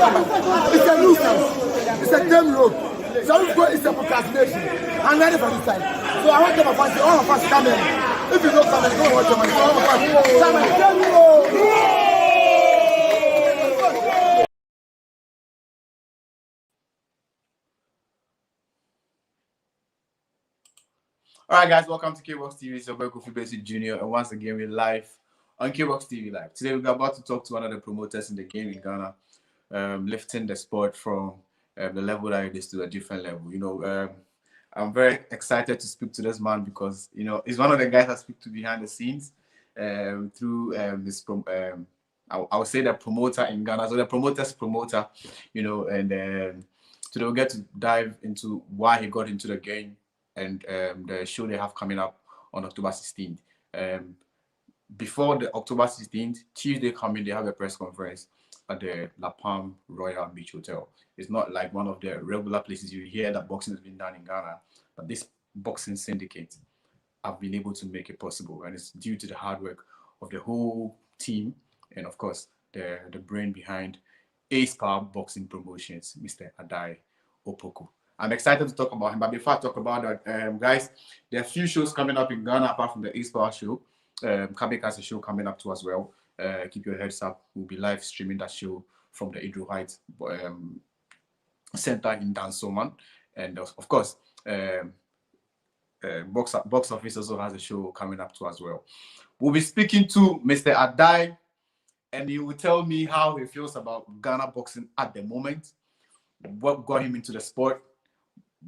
It's a nuisance. It's a damn road. So it's a procrastination. I'm ready for this time. So I want to all of us come in. If you don't come in, don't watch your money. All of us come in. All right, guys, welcome to KBOXtv. It's your boy Kofi Basic Jr. And once again, we're live on KBOXtv Live. Today, we're about to talk to one of the promoters in the game in Ghana, lifting the sport from the level that it is to a different level. You know, I'm very excited to speak to this man because, you know, he's one of the guys I speak to behind the scenes through this, I would say the promoter in Ghana. So the promoter's promoter, you know, and today we'll get to dive into why he got into the game and the show they have coming up on October 16th. Before the October 16th, Tuesday coming, they have a press conference at the La Palm Royal Beach Hotel. It's not like one of the regular places you hear that boxing has been done in Ghana, but this boxing syndicate have been able to make it possible, and it's due to the hard work of the whole team and, of course, the brain behind Ace Power Boxing Promotions, Mr. Adae Opoku. I'm excited to talk about him, but before I talk about that, guys, there are a few shows coming up in Ghana apart from the Ace Power show. KBOX has a show coming up too as well. Keep your heads up. We'll be live streaming that show from the Idro Heights Center in Dansoman. And of course, Box Office also has a show coming up too as well. We'll be speaking to Mr. Adae, and he will tell me how he feels about Ghana boxing at the moment, what got him into the sport,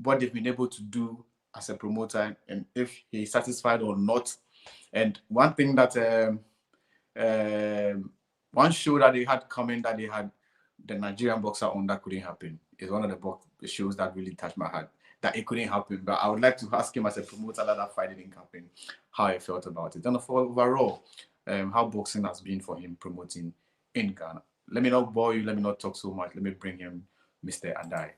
what they've been able to do as a promoter, and if he's satisfied or not. And one thing that one show that they had coming, that they had the Nigerian boxer on, that couldn't happen. It's one of the shows that really touched my heart, that it couldn't happen. But I would like to ask him as a promoter that fight didn't happen, how he felt about it, and overall how boxing has been for him promoting in Ghana. Let me not bore you, let me not talk so much. Let me bring him Mr. Adae.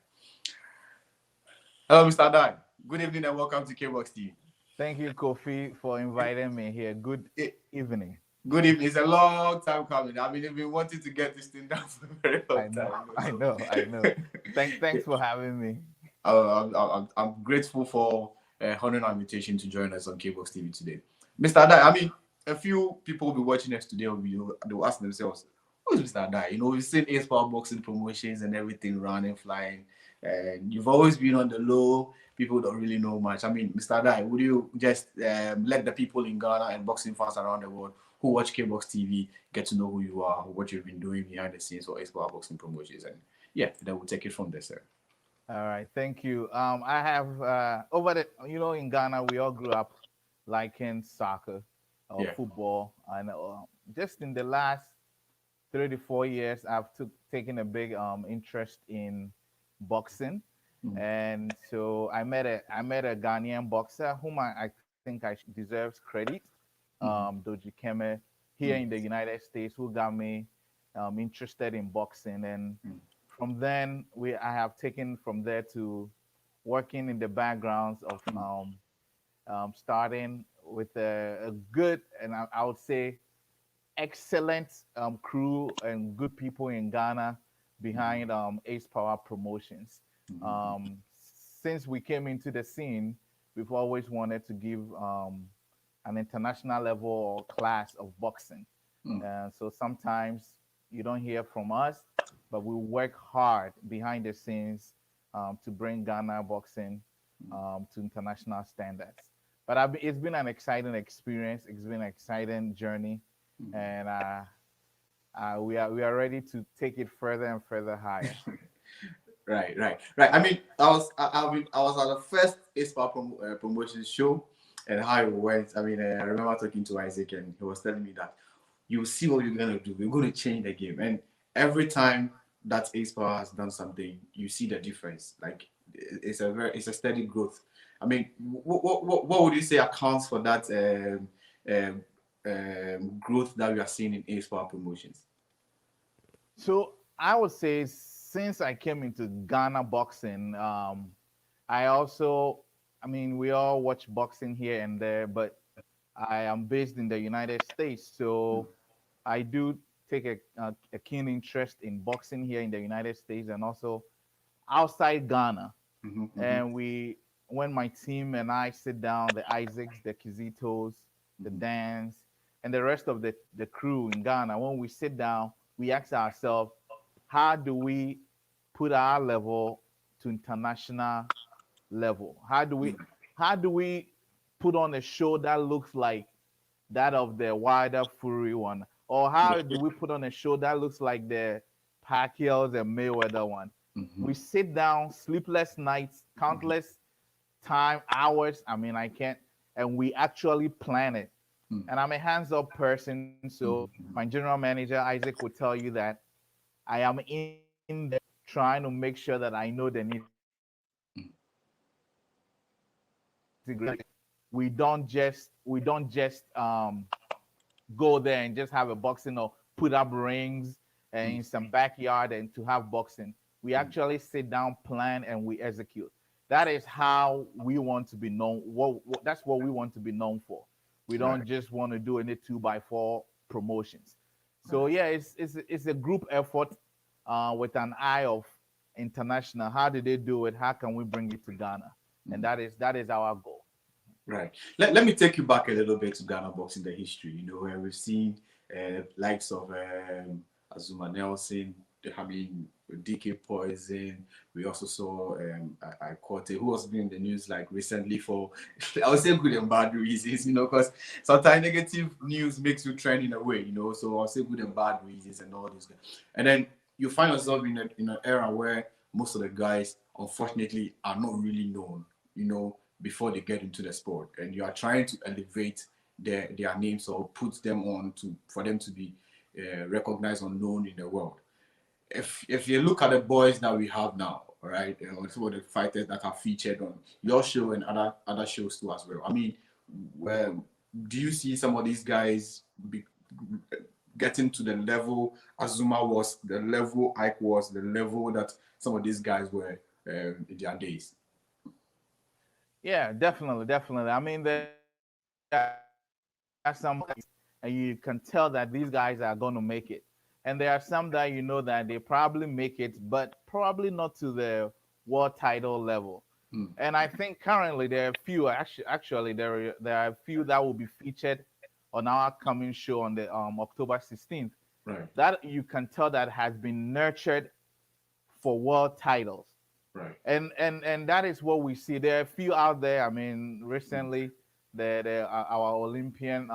Hello, Mr. Adae. Good evening and welcome to KBOXtv. Thank you, Kofi, for inviting me here. Good evening. Good evening. It's a long time coming. I mean, I've been wanting to get this thing down for a very long time. I know. Thanks for having me. I'm grateful for honoring our invitation to join us on KBOXtv today. Mr. Adae, I mean, a few people will be watching us today. They'll ask themselves, who's Mr. Adae? You know, we've seen Ace Power Boxing Promotions and everything running, flying. And you've always been on the low. People don't really know much. I mean, Mr. Adae, would you just let the people in Ghana and boxing fans around the world who watch KBOXtv get to know who you are, what you've been doing behind the scenes for Ace Power Boxing Promotions? And yeah, then we'll take it from there, sir. All right, thank you. I have in Ghana, we all grew up liking soccer or football, and just in the last 3 to 4 years, I've taken a big interest in boxing. And so I met a Ghanaian boxer whom I think deserves credit, Doji Keme, here in the United States, who got me interested in boxing. And from then, I have taken from there to working in the backgrounds of starting with a good, and I would say excellent crew and good people in Ghana behind Ace Power Promotions. Since we came into the scene, we've always wanted to give an international level or class of boxing. So sometimes you don't hear from us, but we work hard behind the scenes to bring Ghana boxing to international standards. But it's been an exciting experience. It's been an exciting journey, and we are ready to take it further and further higher. Right. I mean, I was at the first Ace Power Promotions show, and how it went. I mean, I remember talking to Isaac, and he was telling me that you see what you're gonna do. We're gonna change the game, and every time that Ace Power has done something, you see the difference. Like it's a steady growth. I mean, what would you say accounts for that growth that we are seeing in Ace Power Promotions? So I would say, since I came into Ghana boxing, we all watch boxing here and there, but I am based in the United States, so I do take a keen interest in boxing here in the United States and also outside Ghana. And when my team and I sit down, the Isaacs, the Kizitos, the Dans, and the rest of the crew in Ghana, when we sit down, we ask ourselves, how do we put our level to international level? How do we put on a show that looks like that of the Wilder Fury one? Or how do we put on a show that looks like the Pacquiao's and Mayweather one? We sit down, sleepless nights, countless time, hours. I mean, I can't, and we actually plan it. And I'm a hands-up person, so my general manager Isaac would tell you that I am in there trying to make sure that I know the nitty. We don't just go there and just have a boxing or put up rings and in some backyard and to have boxing. We actually sit down, plan, and we execute. That is how we want to be known. That's what we want to be known for. We don't just want to do any 2x4 promotions. So yeah, it's a group effort with an eye of international. How did they do it? How can we bring it to Ghana? And that is our goal. Right. Let me take you back a little bit to Ghana boxing, the history. Where we've seen likes of Azuma Nelson, DK Poison. We also saw I caught who was being in the news like recently for I would say good and bad reasons, because sometimes negative news makes you trend in a way, So I'll say good and bad reasons and all this. And then you find yourself in an era where most of the guys, unfortunately, are not really known, before they get into the sport, and you are trying to elevate their names or put them on for them to be recognized or known in the world. If you look at the boys that we have now, right, some of the fighters that are featured on your show and other shows too as well. I mean, do you see some of these guys getting to the level Azuma was, the level Ike was, the level that some of these guys were in their days? Yeah, definitely. I mean, there are some, and you can tell that these guys are going to make it. And there are some that that they probably make it, but probably not to the world title level. And I think currently there are a few. Actually, there are a few that will be featured on our coming show on the October 16th. Right. That you can tell that has been nurtured for world titles. Right. And that is what we see. There are a few out there. I mean, recently, our Olympian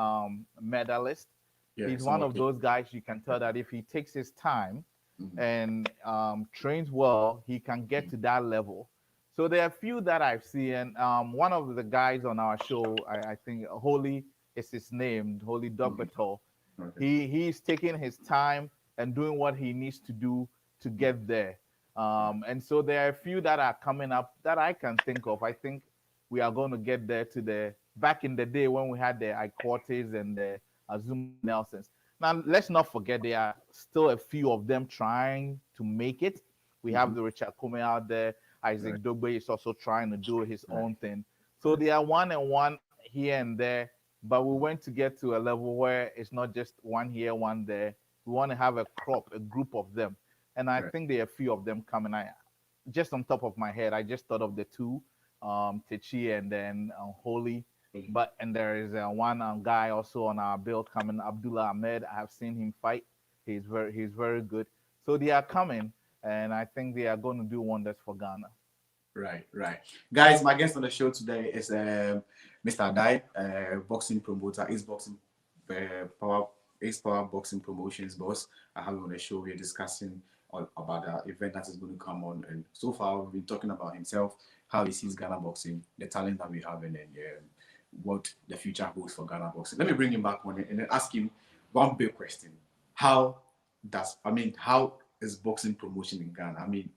medalist. Yeah, he's one of those guys you can tell that if he takes his time and trains well, he can get to that level. So there are a few that I've seen. And one of the guys on our show, I think Holy is his name, Holy Dogbeto. He's taking his time and doing what he needs to do to get there. And so there are a few that are coming up that I can think of. I think we are going to get there to the back in the day when we had the Iquotes and the Azuma Nelsons. Now, let's not forget there are still a few of them trying to make it. We have the Richard Kome out there. Isaac Dogbe is also trying to do his own thing. So they are one and one here and there, but we want to get to a level where it's not just one here, one there. We want to have a group of them. And I think there are a few of them coming. Just on top of my head, I just thought of the two, Techi and then Holy. And there is one guy also on our build coming, Abdullah Ahmed. I have seen him fight. He's very good. So they are coming, and I think they are going to do wonders for Ghana. Right. Guys, my guest on the show today is Mr. Adae, boxing promoter, Ace Power Boxing Promotions boss. I have him on the show. We're discussing about the event that is going to come on. And so far, we've been talking about himself, how he sees Ghana boxing, the talent that we have, and then what the future holds for Ghana boxing. Let me bring him back on it and then ask him one big question. How is boxing promotion in Ghana? I mean,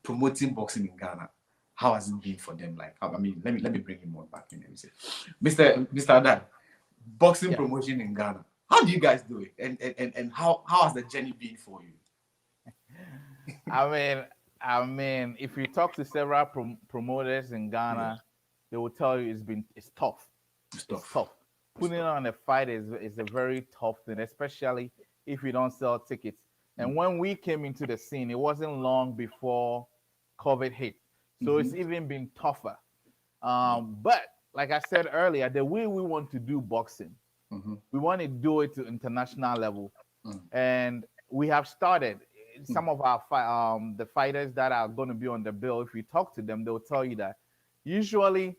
promoting boxing in Ghana, how has it been for them? Let me bring him on back in and say, Mr. Adae, boxing promotion in Ghana. How do you guys do it? And how has the journey been for you? I mean, if you talk to several promoters in Ghana, they will tell you it's tough. It's tough. Putting on a fight is a very tough thing, especially if you don't sell tickets. And when we came into the scene, it wasn't long before COVID hit. So it's even been tougher. But like I said earlier, the way we want to do boxing, we want to do it to international level. And we have started. Some of our the fighters that are going to be on the bill, if you talk to them, they'll tell you that usually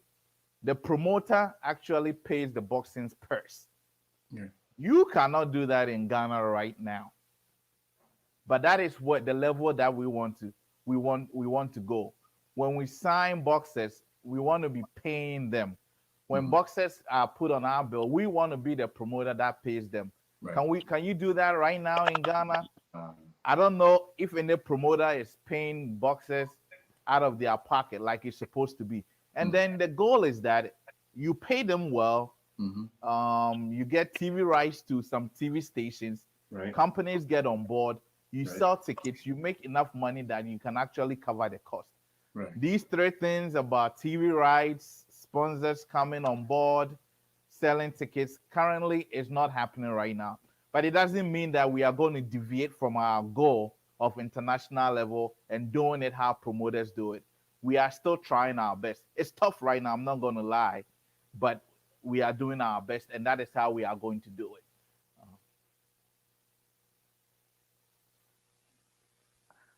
the promoter actually pays the boxing's purse. Yeah. You cannot do that in Ghana right now. But that is what the level that we want to go. When we sign boxers, we want to be paying them. When boxers are put on our bill, we want to be the promoter that pays them. Right. Can you do that right now in Ghana? I don't know if any promoter is paying boxers out of their pocket like it's supposed to be. And then the goal is that you pay them well. You get TV rights to some TV stations. Right. Companies get on board. You sell tickets. You make enough money that you can actually cover the cost. Right. These three things about TV rights, sponsors coming on board, selling tickets, currently is not happening right now. But it doesn't mean that we are going to deviate from our goal of international level and doing it how promoters do it. We are still trying our best. It's tough right now, I'm not going to lie, but we are doing our best, and that is how we are going to do it.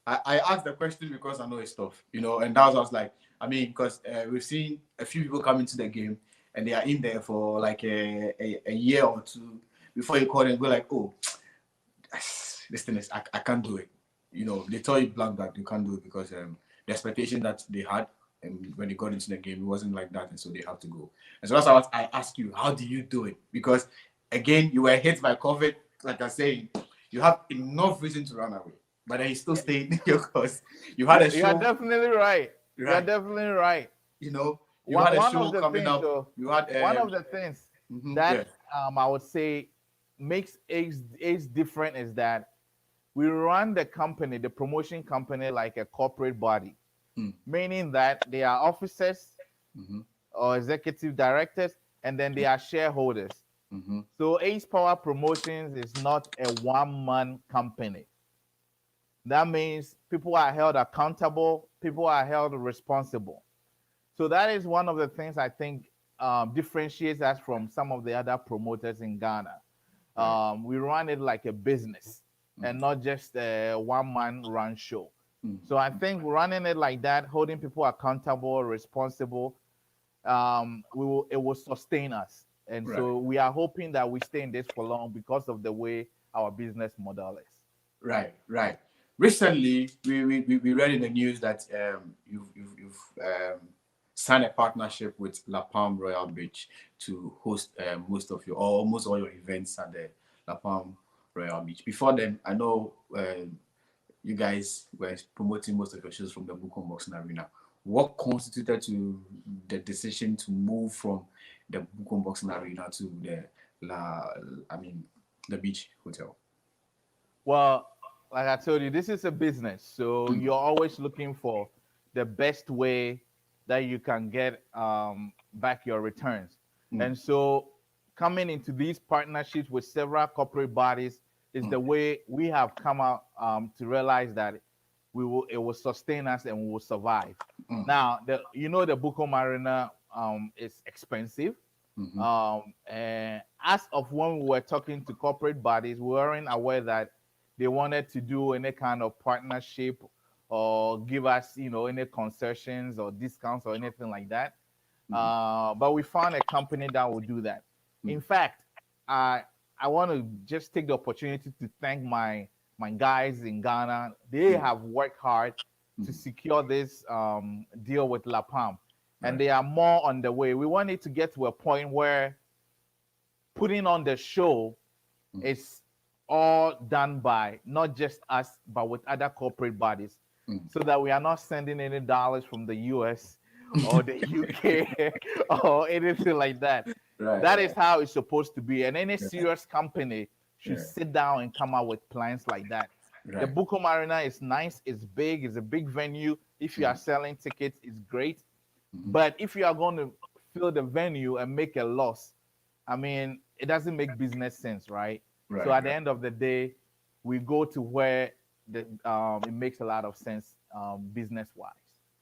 I asked the question because I know it's tough, and that's what I was like, I mean, because we've seen a few people come into the game and they are in there for like a year or two before you call them and go like, oh, this thing is, I can't do it. They tell you blank that you can't do it because the expectation that they had and when they got into the game, it wasn't like that, and so they have to go. And so that's why I ask you, how do you do it? Because again, you were hit by COVID, like I say, you have enough reason to run away. But then you still stayed in your course. You had a show. You're definitely right. You're definitely right. You had a show coming up. You had one of the things that I would say makes Ace different is that we run the company, the promotion company, like a corporate body, meaning that they are officers or executive directors, and then they are shareholders. So Ace Power Promotions is not a one-man company. That means people are held accountable, people are held responsible. So that is one of the things I think differentiates us from some of the other promoters in Ghana. We run it like a business and not just a one-man run show. So I think running it like that, holding people accountable, responsible, it will sustain us. And so we are hoping that we stay in this for long because of the way our business model is. Right. Recently, we read in the news that you've signed a partnership with La Palm Royal Beach to host most of your, or almost all your events at the La Palm Royal Beach. Before then, I know you guys were promoting most of your shows from the Bukom Boxing Arena. What constituted to the decision to move from the Bukom Boxing Arena to the beach hotel? Well, like I told you, this is a business. So you're always looking for the best way that you can get back your returns. And so coming into these partnerships with several corporate bodies is the way we have come out to realize that it will sustain us and we will survive. Now, the Bukom Arena is expensive. And as of when we were talking to corporate bodies, we weren't aware that they wanted to do any kind of partnership or give us, any concessions or discounts or anything like that. But we found a company that will do that. In fact, I want to just take the opportunity to thank my guys in Ghana. They have worked hard to secure this deal with La Palm, and they are more on the way. We want it to get to a point where putting on the show is all done by not just us, but with other corporate bodies, so that we are not sending any dollars from the US or the UK or anything like that. That is how it's supposed to be. And any serious company should sit down and come out with plans like that. The Bukom Arena is nice, it's big, it's a big venue. If you are selling tickets, it's great. But if you are going to fill the venue and make a loss, I mean, it doesn't make business sense, right? Right. So at the end of the day, we go to where it makes a lot of sense business wise.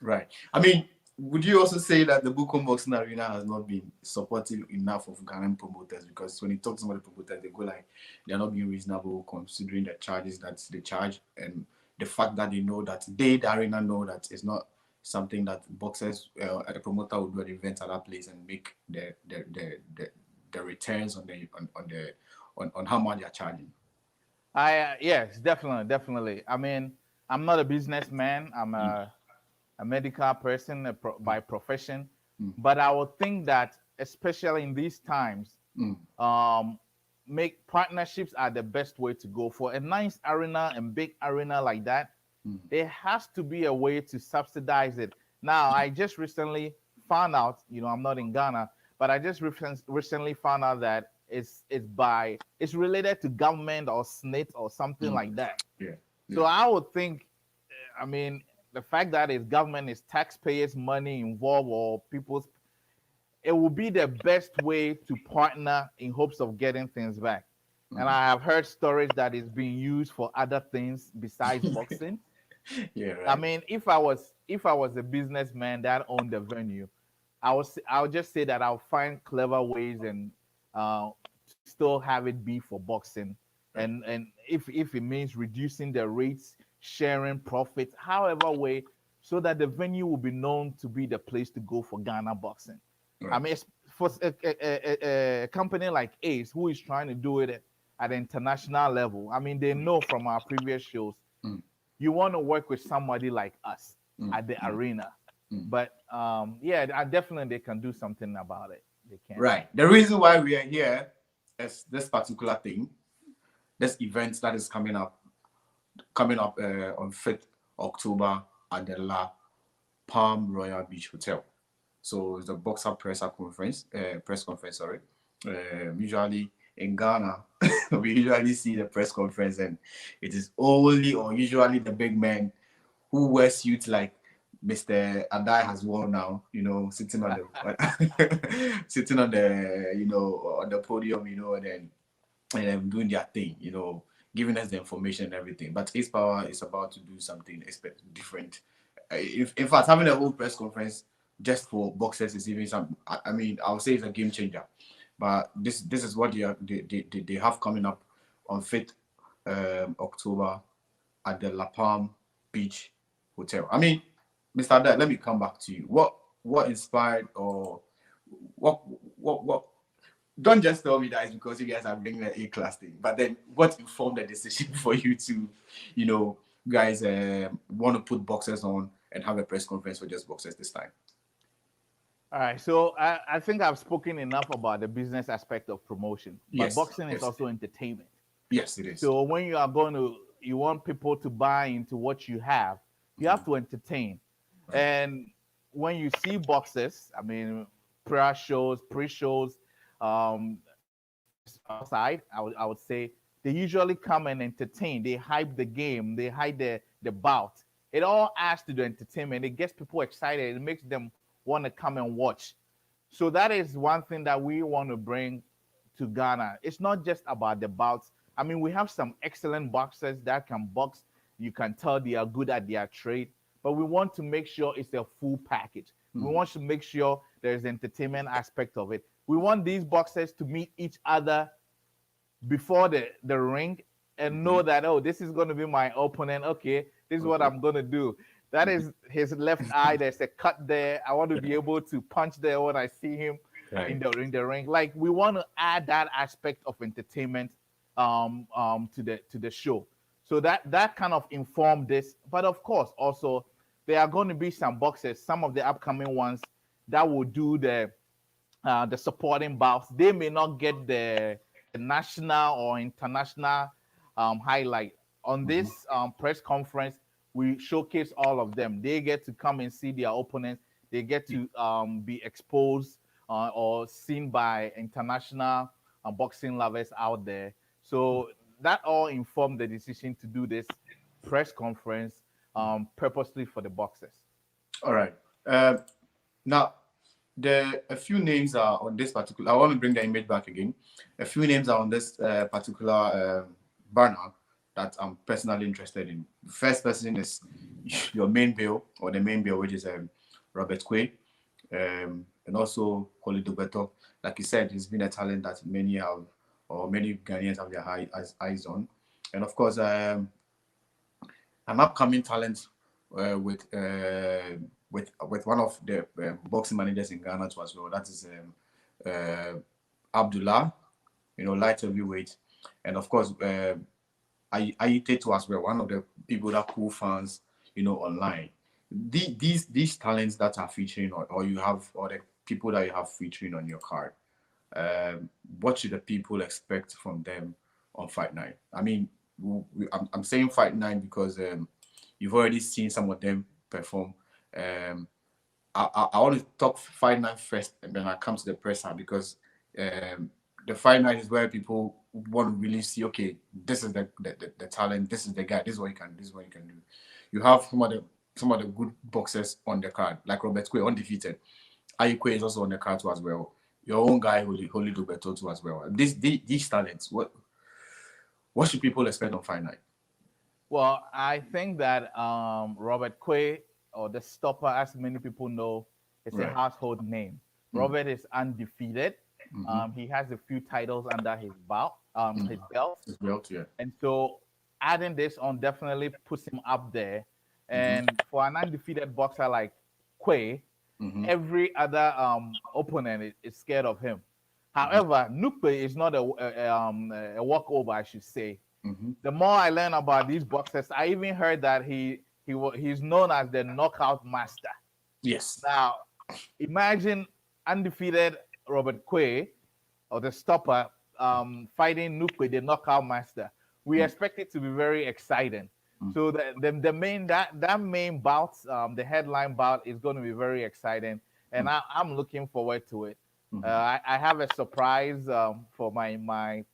Right. I mean, would you also say that the Bukom Boxing Arena has not been supportive enough of Ghanaian promoters? Because when you talk to some of the promoters, they go like they're not being reasonable considering the charges that they charge and the fact that they know that the arena know that it's not something that boxers the promoter would do at events at that place and make the returns on on how much they're charging. Yes, definitely. I mean, I'm not a businessman. I'm a medical person by profession, but I would think that especially in these times, make partnerships are the best way to go for a nice arena and big arena like that. There has to be a way to subsidize it. Now, I just recently found out, I'm not in Ghana, but I just recently found out that it's related to government or SNIT or something like that. Yeah. So I would think, I mean, the fact that it's government, is taxpayers' money involved or people's, it will be the best way to partner in hopes of getting things back. And I have heard stories that it's being used for other things besides boxing. Yeah, right. I mean, if I was a businessman that owned the venue, I would just say that I'll find clever ways and still have it be for boxing. And if it means reducing the rates, sharing profits, however way, so that the venue will be known to be the place to go for Ghana boxing. Right. I mean, for a company like Ace, who is trying to do it at an international level, I mean, they know from our previous shows, you want to work with somebody like us at the arena. But yeah, definitely they can do something about it. They can. Right. The reason why we are here is this particular thing, this event that is coming up on 5th October at the La Palm Royal Beach Hotel. So it's the boxer press conference. Sorry. Usually in Ghana, we usually see the press conference, and it is only or usually the big men who wear suits like Mr. Adae has worn now, sitting on the sitting on the on the podium, and then doing their thing, giving us the information and everything. But Ace Power is about to do something different. In fact, having a whole press conference just for boxers is even some. I mean, I would say it's a game changer. But this is what they have coming up on 5th October at the La Palm Beach Hotel. I mean, Mr. Adae, let me come back to you. What inspired or what don't just tell me that it's because you guys are bringing the A-class thing, but then what informed the decision for you to, guys want to put boxers on and have a press conference for just boxers this time? All right, so I think I've spoken enough about the business aspect of promotion, but Yes, boxing is also entertainment. Yes, it is. So when you want people to buy into what you have to entertain. Right. And when you see boxers, I mean, pre-shows, outside, I would say they usually come and entertain. They hype the game, they hype the bout. It all adds to the entertainment. It gets people excited. It makes them want to come and watch. So that is one thing that we want to bring to Ghana. It's not just about the bouts. I mean, we have some excellent boxers that can box. You can tell they are good at their trade, but we want to make sure it's a full package. We want to make sure there's entertainment aspect of it. We want these boxers to meet each other before the ring and know that, oh, this is going to be my opponent. Okay, this is what I'm going to do. That is his left eye. There's a cut there. I want to be able to punch there when I see him in the ring. Like, we want to add that aspect of entertainment to the show. So that kind of informed this. But of course, also there are going to be some boxers, some of the upcoming ones that will do the supporting bouts. They may not get the national or international highlight. On this press conference, we showcase all of them. They get to come and see their opponents. They get to be exposed or seen by international boxing lovers out there. So that all informed the decision to do this press conference purposely for the boxers. All right. Now, a few names are on this particular. I want to bring the image back again. A few names are on this particular banner that I'm personally interested in. The first person is your main bill, or the main bill, which is Robert Quay, and also Holly Dubeto. Like you said, he's been a talent that many have, or many Ghanaians have their eyes on, and of course, an upcoming talent with one of the boxing managers in Ghana too as well. That is Abdullah, light heavyweight, and of course Ayite too as well. One of the people that cool fans, online. These talents that are featuring, or you have, or the people that you have featuring on your card. What should the people expect from them on Fight Night? I mean, I'm saying Fight Night because you've already seen some of them perform. I want to talk Fight Night first, and then I come to the presser because the Fight Night is where people want to really see, okay, this is the talent, this is the guy, this is what he can, this is what he can do. You have some of the good boxers on the card, like Robert Quay, undefeated. Ayikwe is also on the card too as well. Your own guy, Holy Dubeto too as well. These talents, what should people expect on Fight Night? Well, I think that Robert Quay, or the stopper, as many people know, is a household name. Robert is undefeated. He has a few titles under his belt. His belt, yeah. And so adding this on definitely puts him up there. And for an undefeated boxer like Quay, every other opponent is scared of him. However, Nupe is not a walkover, I should say. The more I learn about these boxers, I even heard that he's known as the knockout master. Yes. Now, imagine undefeated Robert Quay, or the stopper, fighting Nupe, the knockout master. We expect it to be very exciting. So the main bout, the headline bout, is going to be very exciting, and I'm looking forward to it. I have a surprise for my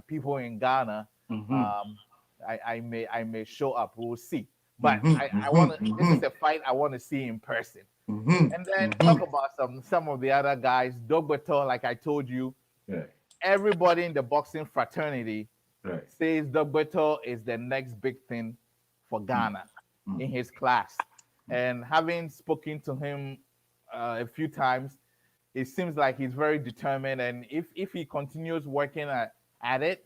people in Ghana. I may show up. We'll see. But I want to. This is a fight I want to see in person. And then talk about some of the other guys. Dogbeto, like I told you, everybody in the boxing fraternity says Dogbeto is the next big thing for Ghana in his class. And having spoken to him a few times, it seems like he's very determined. And if he continues working at it,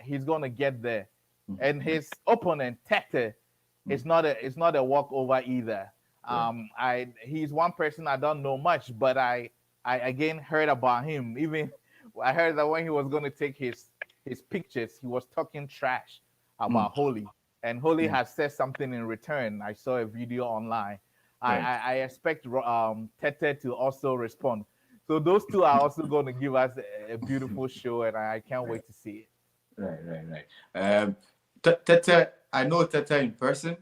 he's going to get there. And his opponent, Tete, is not a walkover either. He's one person I don't know much, but I again heard about him. Even I heard that when he was going to take his pictures, he was talking trash about Holy, and Holy has said something in return. I saw a video online. I expect Tete to also respond. So those two are also going to give us a beautiful show, and I can't wait to see it. Right. Tete, I know Tete in person.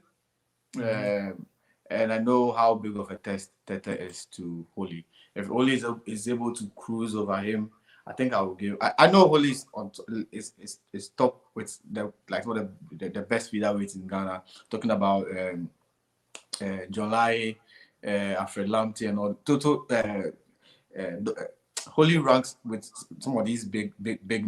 And I know how big of a test Tete is to Holy. If Holy is able to cruise over him, I think I will give. I know Holy is top with the best featherweights in Ghana. Talking about John Lai, Alfred Lamptey, and all. Holy ranks with some of these big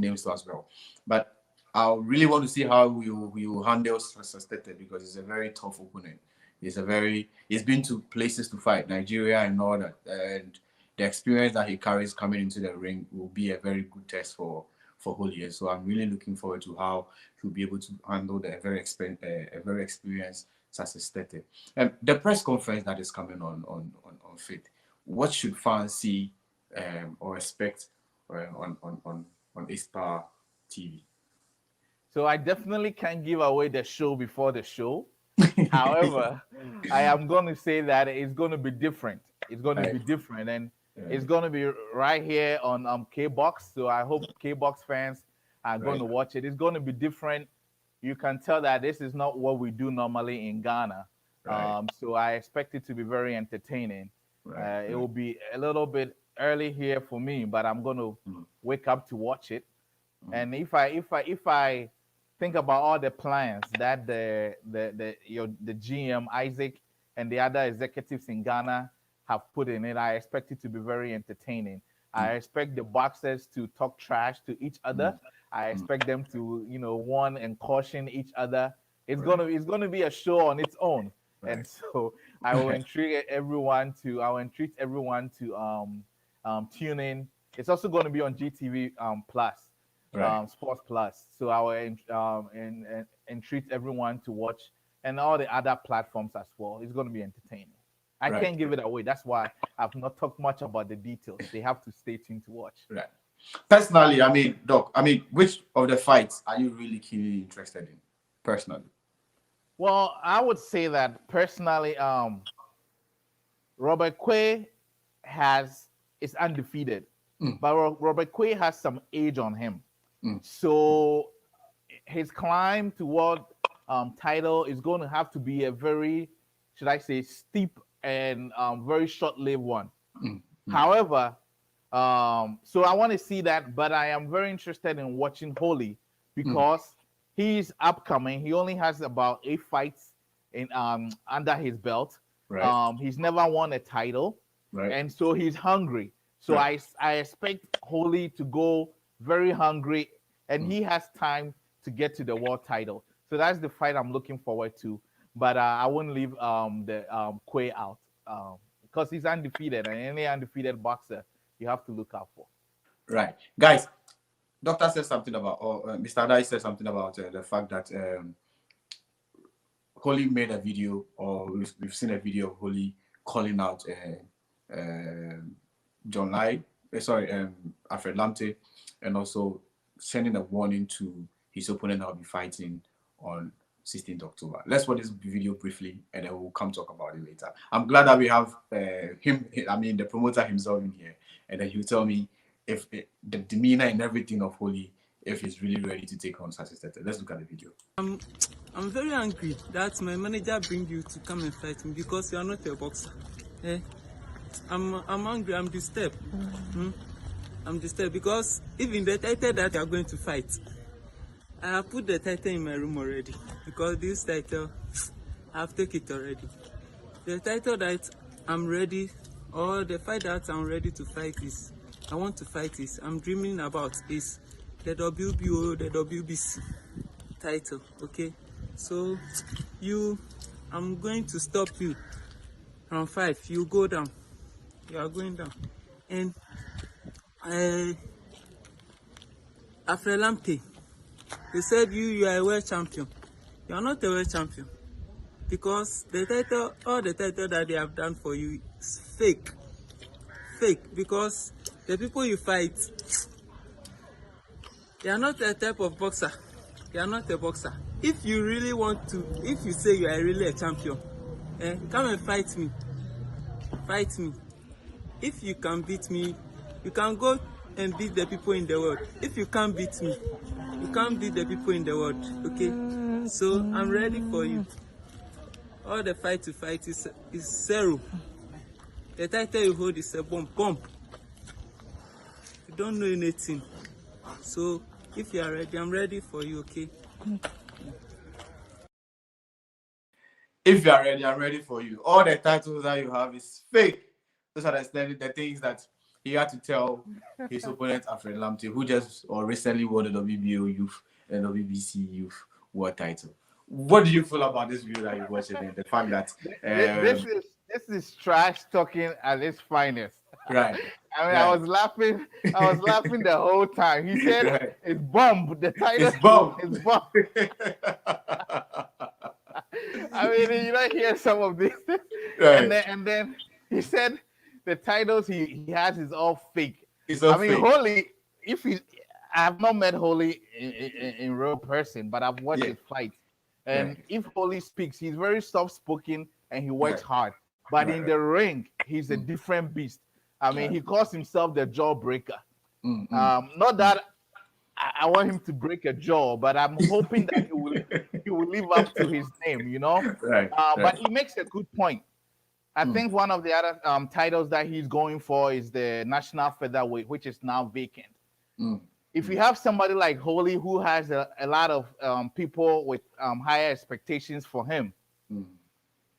names as well. But I really want to see how we will handle Tete, because he's a very tough opponent. He's been to places to fight, Nigeria and all that, and the experience that he carries coming into the ring will be a very good test for Holy. So I'm really looking forward to how he'll be able to handle a very experienced Tete. The press conference that is coming on Fit, what should fans see or expect on Ace TV? So I definitely can't give away the show before the show. However, I am going to say that it's going to be different. It's going to be different, and it's going to be right here on KBOX. So I hope KBOX fans are going to watch it. It's going to be different. You can tell that this is not what we do normally in Ghana. So I expect it to be very entertaining. It will be a little bit early here for me, but I'm going to wake up to watch it. And if I think about all the plans that the GM Isaac and the other executives in Ghana have put in it. I expect it to be very entertaining. I expect the boxers to talk trash to each other. I expect them to, warn and caution each other. It's gonna be a show on its own. Right. And so I will entreat everyone to tune in. It's also going to be on GTV Plus, Sports Plus. So I will entreat everyone to watch, and all the other platforms as well. It's going to be entertaining. I can't give it away. That's why I've not talked much about the details. They have to stay tuned to watch. Right. Personally, Doc, which of the fights are you really keenly interested in? Personally. Well, I would say that personally, Robert Quay is undefeated, but Robert Quay has some age on him. So his climb toward title is going to have to be a very, should I say, steep and very short-lived one. However, so I want to see that, but I am very interested in watching Holy because he's upcoming. He only has about 8 fights in under his belt. Right. He's never won a title, and so he's hungry. So I expect Holy to go very hungry, and he has time to get to the world title. So that's the fight I'm looking forward to. But I wouldn't leave the Quay out because he's undefeated, and any undefeated boxer you have to look out for. Right, guys. Doctor said something about, or Mr. Adae said something about the fact that Holy made a video, or we've seen a video of Holy calling out John Lai, Alfred Lamte, and also sending a warning to his opponent that will be fighting on 16th October. Let's watch this video briefly, and then we'll come talk about it later. I'm glad that we have the promoter himself in here, and then he'll tell me if the demeanor and everything of Holy, if he's really ready to take on such a set. Let's look at the video. I'm very angry that my manager bring you to come and fight me because you are not a boxer. I'm angry. I'm disturbed. I'm disturbed because even the title that you are going to fight, I have put the title in my room already because this title I've taken it already. The title that I'm ready, or the fight that I'm ready to fight is, I want to fight is, I'm dreaming about is the WBO, the WBC title. Okay, so I'm going to stop you round 5. You go down. You are going down, and Alfred Lamte, they said you are a world champion. You are not a world champion because all the title that they have done for you is fake. Because the people you fight, they are not a type of boxer. They are not a boxer. If you really want to, if you say you are really a champion, come and fight me. Fight me. If you can beat me, you can go and beat the people in the world. If you can't beat me, you can't beat the people in the world. Okay? So I'm ready for you. All the fight to fight is zero. The title you hold is a bomb. You don't know anything. So if you are ready, I'm ready for you, okay? If you are ready, I'm ready for you. All the titles that you have is fake. Those are the things that he had to tell his opponent, Alfred Lamte, who just recently won the WBO Youth and WBC Youth World title. What do you feel about this video that you watched and the fact that this is trash talking at its finest. Right. I was laughing the whole time. He said it's bomb. The title is bomb. It's bomb. You don't hear some of this. Right. And then he said the titles he has is all fake. It's all fake. Holy, I have not met Holy in real person, but I've watched his fight. And if Holy speaks, he's very soft-spoken and he works hard. But in the ring, he's a different beast. He calls himself the jawbreaker. Not that I want him to break a jaw, but I'm hoping that he will live up to his name, Right. But he makes a good point. I think one of the other titles that he's going for is the national featherweight, which is now vacant. If you have somebody like Holy who has a lot of people with higher expectations for him,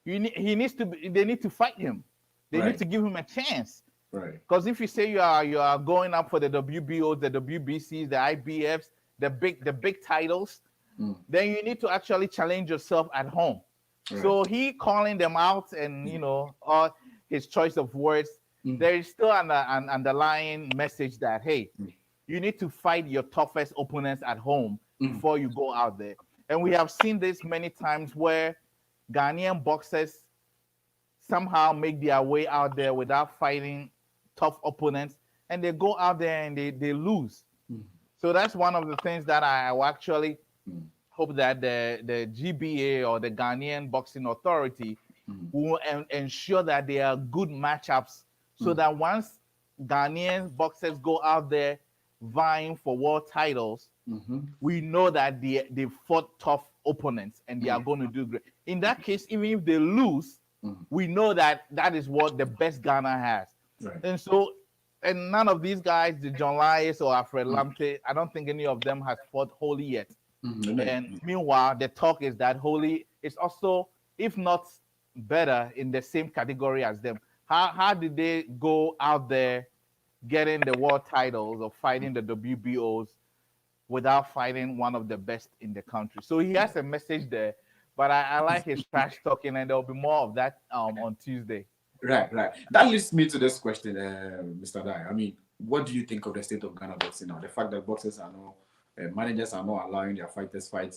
they need to fight him. They Right. need to give him a chance. Right. Because if you say you are going up for the WBOs, the WBCs, the IBFs, the big titles, then you need to actually challenge yourself at home. Right. So he calling them out and or his choice of words, there is still an underlying message that hey, you need to fight your toughest opponents at home before you go out there. And we have seen this many times where Ghanaian boxers somehow make their way out there without fighting tough opponents, and they go out there and they lose. So that's one of the things that I will actually hope that the GBA or the Ghanaian Boxing Authority will ensure that there are good matchups so that once Ghanaian boxers go out there vying for world titles, we know that they fought tough opponents and they are going to do great. In that case, even if they lose, we know that that is what the best Ghana has. Right. And so, and none of these guys, the John Lyes or Alfred Lamte, I don't think any of them has fought Holy yet. And meanwhile, the talk is that Holy is also, if not better, in the same category as them. How did they go out there getting the world titles or fighting the WBOs without fighting one of the best in the country? So he has a message there, but I like his trash talking, and there'll be more of that on Tuesday. Right. That leads me to this question, Mr. Adae. I mean, what do you think of the state of Ghana boxing now? The fact that boxers are now, managers are not allowing their fighters fight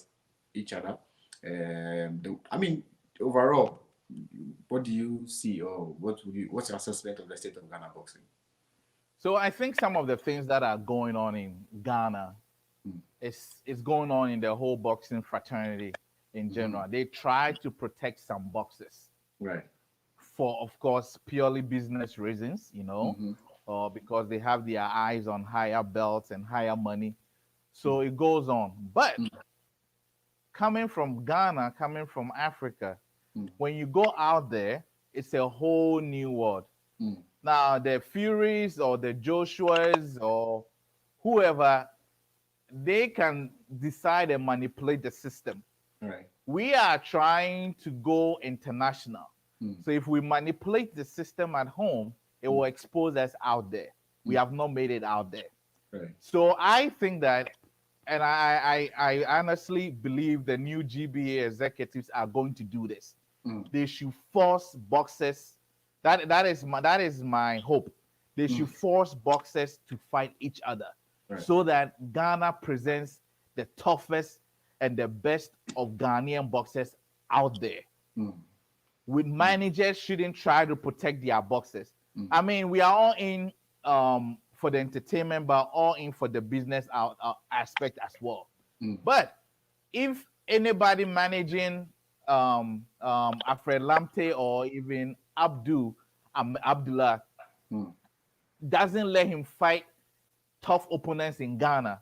each other. I mean, overall, what do you see, or what's your assessment of the state of Ghana boxing? So I think some of the things that are going on in Ghana is going on in the whole boxing fraternity in general. They try to protect some boxers. Right. For, of course, purely business reasons, or because they have their eyes on higher belts and higher money. So it goes on. But coming from Ghana, coming from Africa, when you go out there, it's a whole new world. Now, the Furies or the Joshuas or whoever, they can decide and manipulate the system. Right. We are trying to go international. So if we manipulate the system at home, it will expose us out there. We have not made it out there. Right. So I think that, and I honestly believe the new GBA executives are going to do this. They should force boxers. That is my hope. They should force boxers to fight each other, so that Ghana presents the toughest and the best of Ghanaian boxers out there. With managers shouldn't try to protect their boxers. I mean, we are all in for the entertainment, but all in for the business aspect as well. But if anybody managing Alfred Lamte or even Abdullah doesn't let him fight tough opponents in Ghana,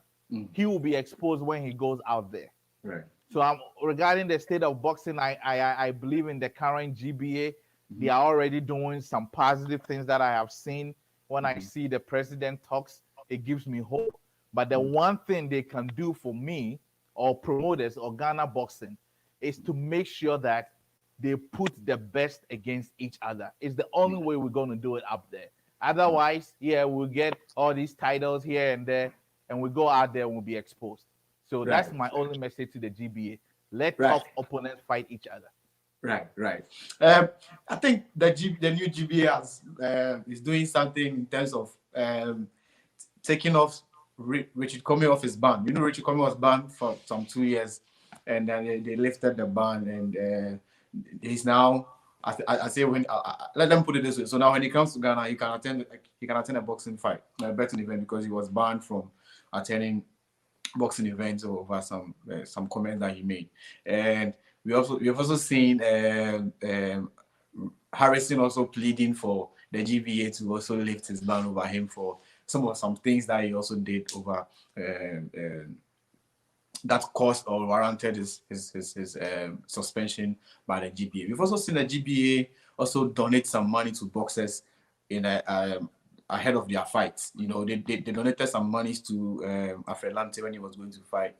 he will be exposed when he goes out there. Right. So regarding the state of boxing, I believe in the current GBA. They are already doing some positive things that I have seen. When I see the president talks, it gives me hope. But the one thing they can do for me or promoters or Ghana boxing is to make sure that they put the best against each other. It's the only way we're going to do it up there. Otherwise, we'll get all these titles here and there, and we go out there and we'll be exposed. So that's my only message to the GBA. Let tough opponents fight each other. Right. I think the new GBA is doing something in terms of taking off Richard Comey off his ban. You know, Richard Comey was banned for some 2 years, and then they lifted the ban, and he's now. I say when let them put it this way. So now when he comes to Ghana, he can attend a boxing fight, a betting event, because he was banned from attending boxing events over some comments that he made. And we have also seen Harrison also pleading for the GBA to also lift his ban over him for some things that he also did over that caused or warranted his suspension by the GBA. We've also seen the GBA also donate some money to boxers in ahead of their fights. You know, they donated some money to Alfred Lamte when he was going to fight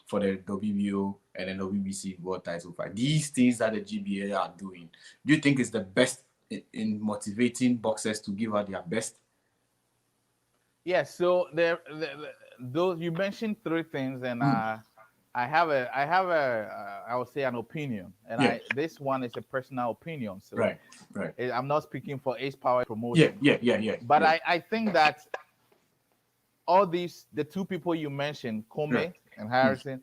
for the WBO and then the WBC world title fight. These things that the GBA are doing, do you think is the best in motivating boxers to give out their best? Yes. So those you mentioned three things, and I would say an opinion, and Yeah. this one is a personal opinion. So Right. I'm not speaking for Ace Power Yeah. Promotion. But Yeah. I think that all the two people you mentioned, Kome and Harrison,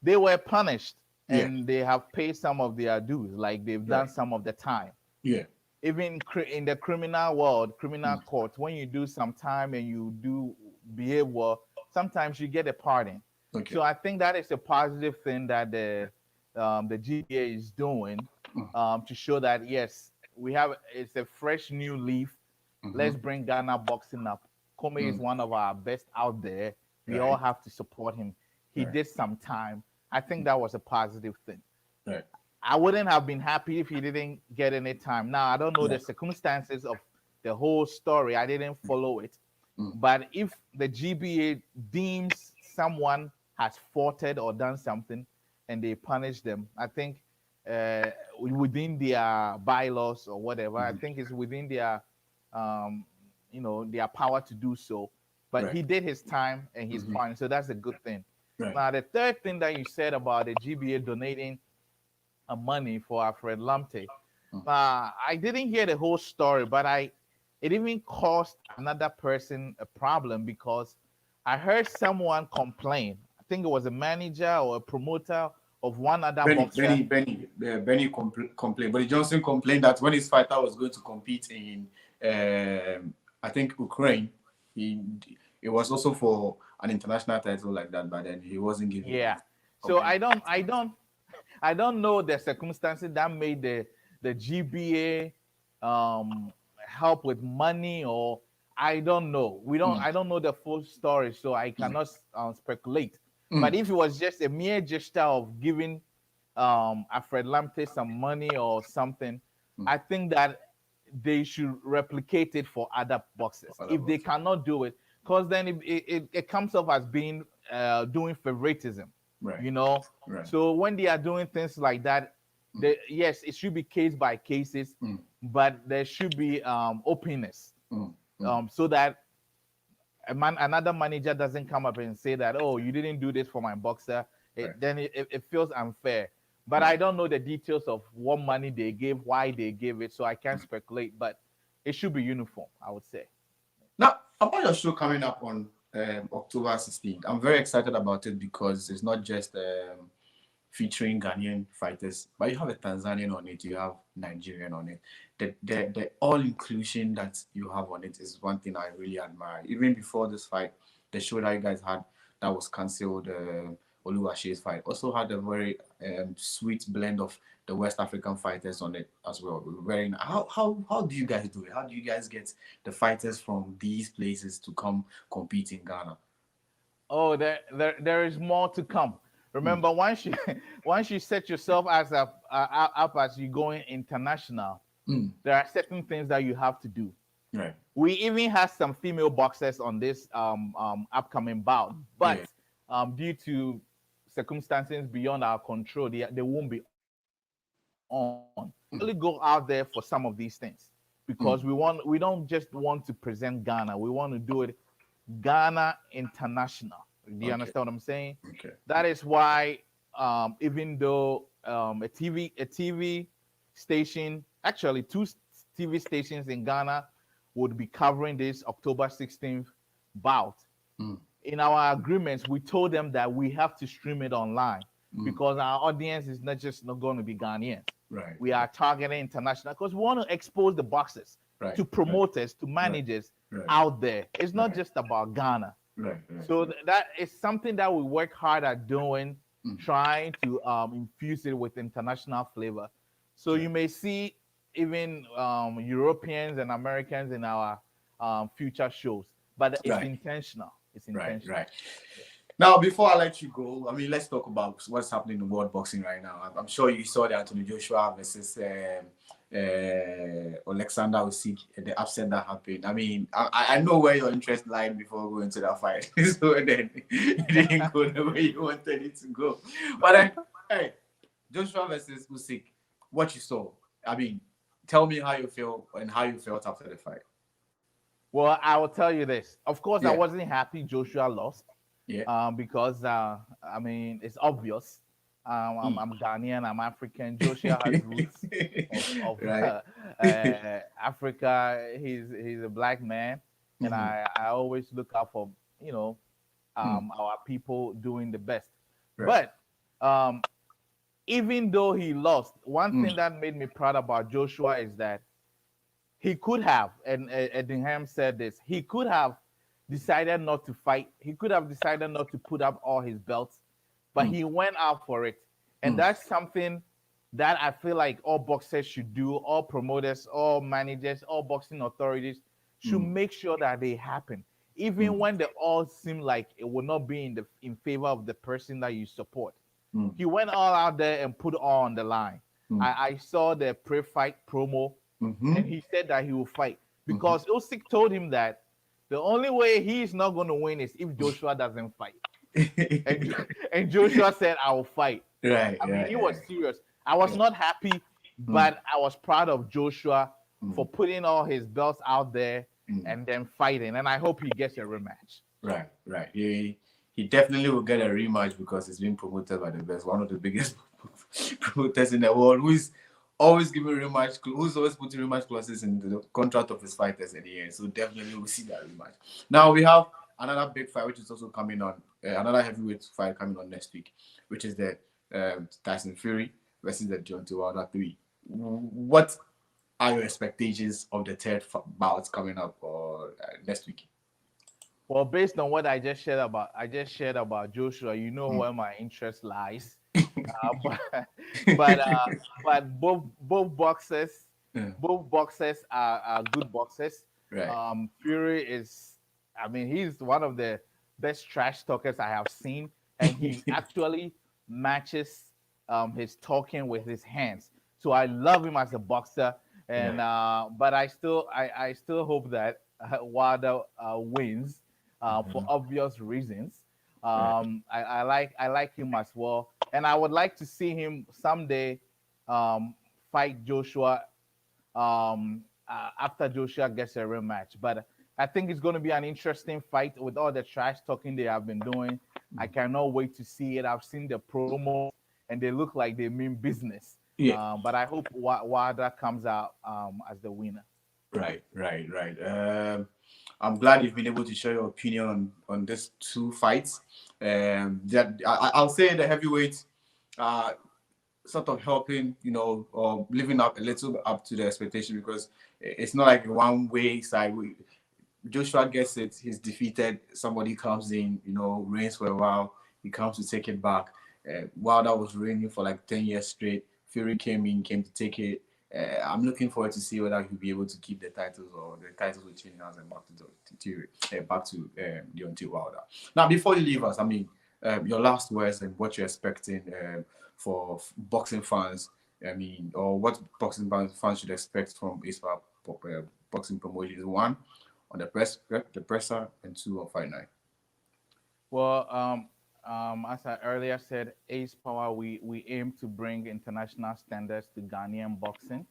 they were punished and they have paid some of their dues, like they've done some of the time. Yeah. Even in the criminal world, criminal court, when you do some time and you do behave well, sometimes you get a pardon. Okay. So I think that is a positive thing that the GBA is doing to show that yes, it's a fresh new leaf. Let's bring Ghana boxing up. Kome is one of our best out there. We all have to support him. He did some time. I think that was a positive thing. Right. I wouldn't have been happy if he didn't get any time. Now, I don't know the circumstances of the whole story. I didn't follow it. But if the GBA deems someone has faulted or done something and they punish them, I think within their bylaws or whatever, I think it's within their their power to do so. But he did his time and he's fine. So that's a good thing. Right. Now, the third thing that you said about the GBA donating money for our friend Lamte, I didn't hear the whole story, but it even caused another person a problem because I heard someone complain. I think it was a manager or a promoter of one other boxer. Benny complained. But Johnson complained that when his fighter was going to compete in, I think, Ukraine, it was also for an international title like that, but then he wasn't given. Yeah. So I don't know the circumstances that made the GBA help with money, or I don't know. I don't know the full story, so I cannot speculate. But if it was just a mere gesture of giving Alfred Lamte some money or something, I think that they should replicate it for other boxers. If they cannot do it, because then it comes off as being doing favoritism. Right. You know, so when they are doing things like that, yes, it should be case by cases, but there should be openness, so that another manager doesn't come up and say that, oh, you didn't do this for my boxer. Then it feels unfair. But I don't know the details of what money they gave, why they gave it, so I can't speculate. But it should be uniform, I would say. Now, about your show coming up on October 16th, I'm very excited about it because it's not just featuring Ghanaian fighters, but you have a Tanzanian on it, you have Nigerian on it. The all-inclusion that you have on it is one thing I really admire. Even before this fight, the show that you guys had that was cancelled, Oluwase's fight, also had a very sweet blend of the West African fighters on it as well. Very how do you guys do it? How do you guys get the fighters from these places to come compete in Ghana? Oh, there is more to come. Remember, once you set yourself as up as you going international, there are certain things that you have to do. Right. We even have some female boxers on this upcoming bout, but due to circumstances beyond our control, they won't be on. We only go out there for some of these things because we don't just want to present Ghana. We want to do it Ghana international. Do you understand what I'm saying? Okay. That is why even though a TV station, actually 2 TV stations in Ghana would be covering this October 16th bout. In our agreements, we told them that we have to stream it online because our audience is not going to be Ghanaians. Right. We are targeting international because we want to expose the boxers to promoters, to managers out there. It's not just about Ghana. So that is something that we work hard at doing, trying to infuse it with international flavor. So you may see even Europeans and Americans in our future shows, but it's intentional. It's intentional. Right. Now, before I let you go, I mean, let's talk about what's happening in world boxing right now. I'm sure you saw the Anthony Joshua versus Alexander Usyk, the upset that happened. I mean, I know where your interest lied before going to that fight. So then it didn't go the way you wanted it to go. But then, hey, Joshua versus Usyk, what you saw, I mean, tell me how you feel and how you felt after the fight. Well, I will tell you this. Of course, I Yeah. wasn't happy Joshua lost. Yeah. Because I mean it's obvious. I'm Ghanaian. I'm African. Joshua has roots of Right. Africa. He's a black man, and I always look out for you know our people doing the best. Right. But even though he lost, one Mm. thing that made me proud about Joshua is that he could have, and Edingham said this, he could have decided not to fight. He could have decided not to put up all his belts, but he went out for it. And that's something that I feel like all boxers should do, all promoters, all managers, all boxing authorities should make sure that they happen. Even when they all seem like it will not be in favor of the person that you support. He went all out there and put all on the line. I saw the pre-fight promo, and he said that he will fight because Usyk told him that the only way he's not going to win is if Joshua doesn't fight. And Joshua said, "I will fight." Right. I mean, Right. he was serious. I was not happy, but I was proud of Joshua for putting all his belts out there and then fighting. And I hope he gets a rematch. Right. Right. He definitely will get a rematch because he's being promoted by the best, one of the biggest promoters in the world, who is always giving rematch, who's always putting rematch clauses in the contract of his fighters at the end. So definitely we'll see that rematch. Now we have another big fight which is also coming on, another heavyweight fight coming on next week, which is the Tyson Fury versus the Deontay Wilder 3. What are your expectations of the third bout coming up or next week? Well, based on what I just shared about Joshua, you know where my interest lies. But both boxers, are good boxers. Right. Fury is, I mean, he's one of the best trash talkers I have seen, and he actually matches his talking with his hands. So I love him as a boxer, and but I still hope that Wilder wins for obvious reasons. I like him as well, and I would like to see him someday fight Joshua after Joshua gets a rematch. But I think it's going to be an interesting fight with all the trash talking they have been doing. I cannot wait to see it. I've seen the promos, and they look like they mean business. Yeah. But I hope Wilder comes out as the winner. Right. I'm glad you've been able to share your opinion on these two fights. I'll say the heavyweight sort of helping, or living up a little bit up to the expectation because it's not like one way side. Joshua gets it, he's defeated, somebody comes in, reigns for a while, he comes to take it back. Wilder was reigning for like 10 years straight. Fury came to take it. I'm looking forward to see whether he'll be able to keep the titles or the titles will change hands and back to Deontay Wilder. Now, before you leave us, I mean, your last words and what you're expecting for boxing fans. I mean, or what boxing fans should expect from Aspire boxing promotions. One, on the presser, and two on Fight Night. Well, as I earlier said, Ace Power, we aim to bring international standards to Ghanaian boxing,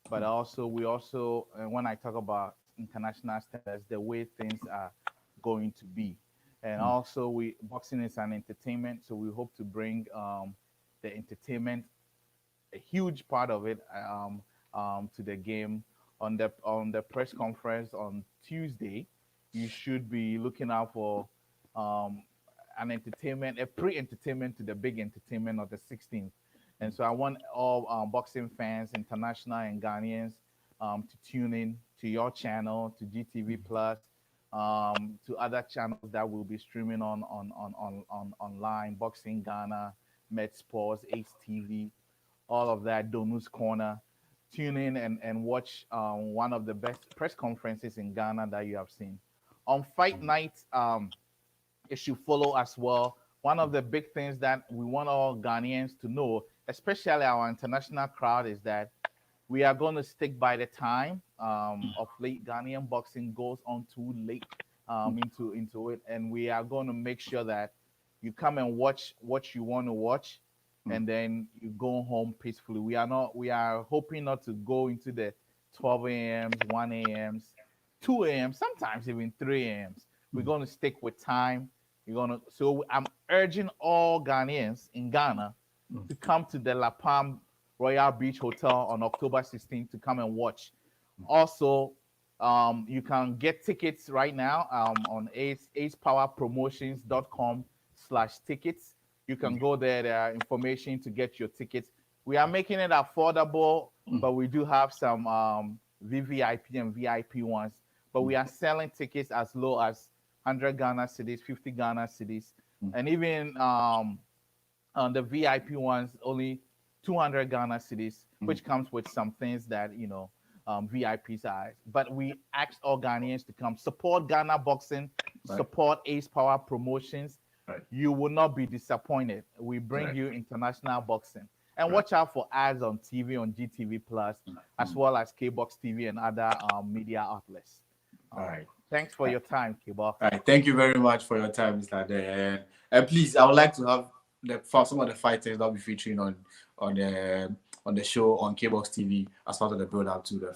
but we also when I talk about international standards, the way things are going to be, and also boxing is an entertainment, so we hope to bring the entertainment, a huge part of it, to the game. On the press conference on Tuesday, you should be looking out for an entertainment, a pre-entertainment to the big entertainment of the 16th. And so I want all boxing fans, international and Ghanaians, to tune in to your channel, to GTV Plus, to other channels that will be streaming on online, Boxing Ghana, Med Sports, Ace TV, all of that, Donu's Corner. Tune in and watch one of the best press conferences in Ghana that you have seen. On Fight Night, it should follow as well. One of the big things that we want all Ghanaians to know, especially our international crowd, is that we are going to stick by the time. Of late, Ghanaian boxing goes on too late into it, and we are going to make sure that you come and watch what you want to watch. and then you go home peacefully. We are hoping not to go into the 12 a.m., 1 a.m., 2 a.m., sometimes even 3 a.m. We're going to stick with time. So I'm urging all Ghanaians in Ghana to come to the La Palm Royal Beach Hotel on October 16th to come and watch. Also, you can get tickets right now on acepowerpromotions.com/tickets. You can go there. There are information to get your tickets. We are making it affordable, but we do have some VVIP and VIP ones. But we are selling tickets as low as 100 Ghana cedis, 50 Ghana cedis, and even on the VIP ones, only 200 Ghana cedis, which comes with some things that, VIPs are. But we ask all Ghanaians to come support Ghana boxing, support Ace Power Promotions. You will not be disappointed. We bring you international boxing. And watch out for ads on TV, on GTV Plus, as well as KBOXtv and other media outlets. All right. Thanks for your time, KBOX. All right. Thank you very much for your time, Mr. Adae. And please, I would like to have some of the fighters that will be featuring on the show on KBOXtv as part of the build up to the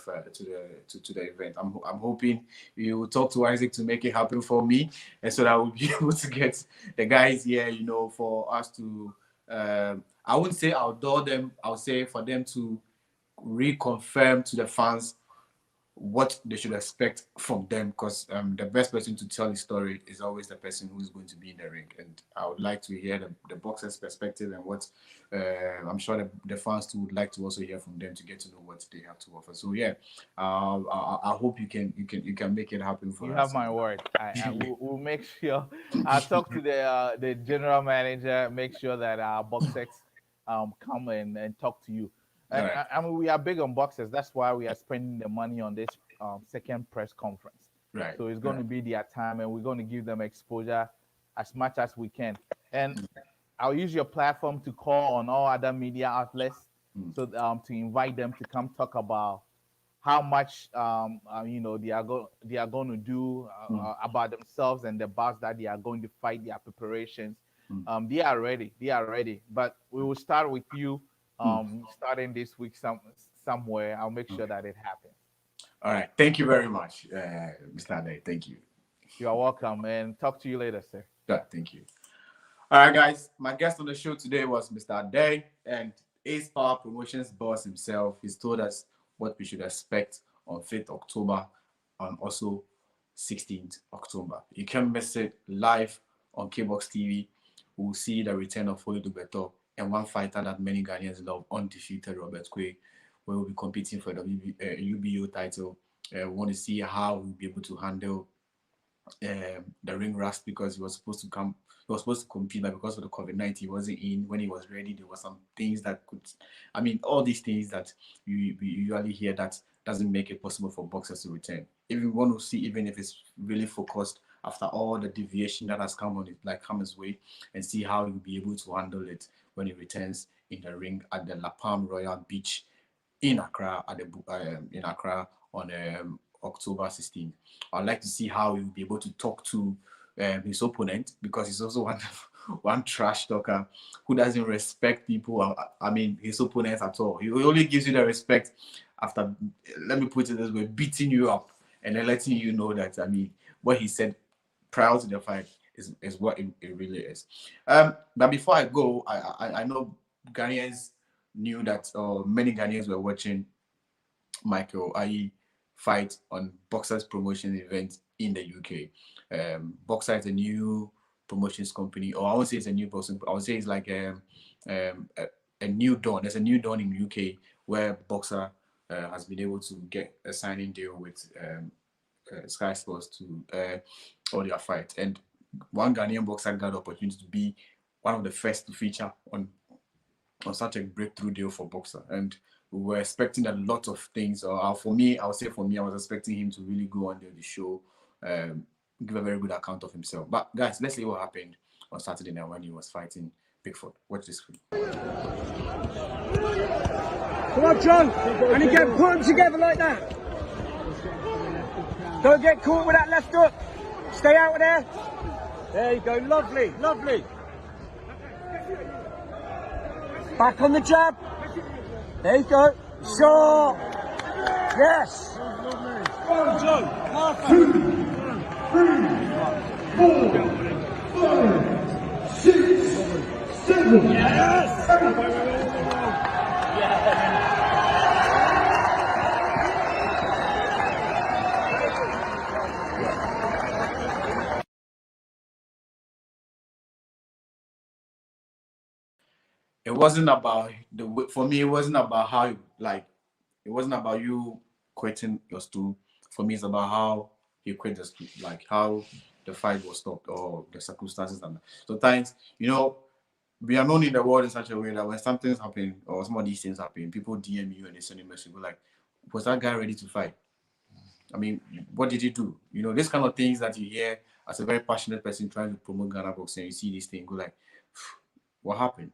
event. I'm hoping you will talk to Isaac to make it happen for me, and so that we'll be able to get the guys here, for us to I wouldn't say outdoor them, I'll say for them to reconfirm to the fans what they should expect from them, because the best person to tell the story is always the person who is going to be in the ring. And I would like to hear the boxer's perspective and what I'm sure the fans too would like to also hear from them to get to know what they have to offer. So yeah, I hope you can make it happen for us. You have my word. We'll make sure. I'll talk to the general manager, make sure that our boxers come and talk to you. And Right. I mean, we are big on boxers. That's why we are spending the money on this second press conference. Right. So it's going to be their time, and we're going to give them exposure as much as we can. And I'll use your platform to call on all other media outlets, so to invite them to come talk about how much they are going to do about themselves and the bouts that they are going to fight, their preparations. They are ready. But we will start with you. Starting this week somewhere. I'll make sure that it happens. All right. Thank you very much, Mr. Adae. Thank you. You are welcome, and talk to you later, sir. Yeah, thank you. All right, guys. My guest on the show today was Mr. Adae, and Ace Power Promotions boss himself. He's told us what we should expect on 5th October and also 16th October. You can miss it live on KBOXtv. We'll see the return of Foyo Dubeto and one fighter that many Ghanaians love, undefeated Robert Quay, where we'll be competing for the UBO title. We want to see how we'll be able to handle the ring rust, because he was supposed to compete, but because of the COVID-19, he wasn't in. When he was ready, there were some things that all these things that you usually hear that doesn't make it possible for boxers to return. If you want to see, even if it's really focused after all the deviation that has come his way, and see how he'll be able to handle it when he returns in the ring at the La Palm Royal Beach in Accra on October 16th. I'd like to see how he'll be able to talk to his opponent, because he's also one trash talker who doesn't respect people. His opponents at all. He only gives you the respect after, let me put it this way, beating you up and then letting you know that what he said prior to the fight is what it really is. But before I go, I know Ghanaians knew that, or many Ghanaians were watching Michael Ayi fight on Boxer's promotion event in the UK. Boxer is a new promotions company, or I won't say it's a new person, I would say it's like a new dawn. There's a new dawn in the UK where Boxer has been able to get a signing deal with Sky Sports to all their fights. And one Ghanaian boxer got the opportunity to be one of the first to feature on such a breakthrough deal for Boxer. And we were expecting a lot of things. For me, I was expecting him to really go on the show, give a very good account of himself. But guys, let's see what happened on Saturday night when he was fighting Bigfoot. Watch this screen. Come on, John. And again, put them together like that. Don't get caught with that left hook. Stay out of there. There you go. Lovely, lovely. Back on the jab. There you go. Short. Yes. It wasn't about for me. It wasn't about how it wasn't about you quitting your stool. For me, it's about how you quit the stool, like how the fight was stopped or the circumstances. And sometimes, we are known in the world in such a way that when something's happening or some of these things happen, people DM you and they send you a message. Go like, was that guy ready to fight? I mean, what did he do? This kind of things that you hear as a very passionate person trying to promote Ghana boxing. You see this thing, go like, what happened?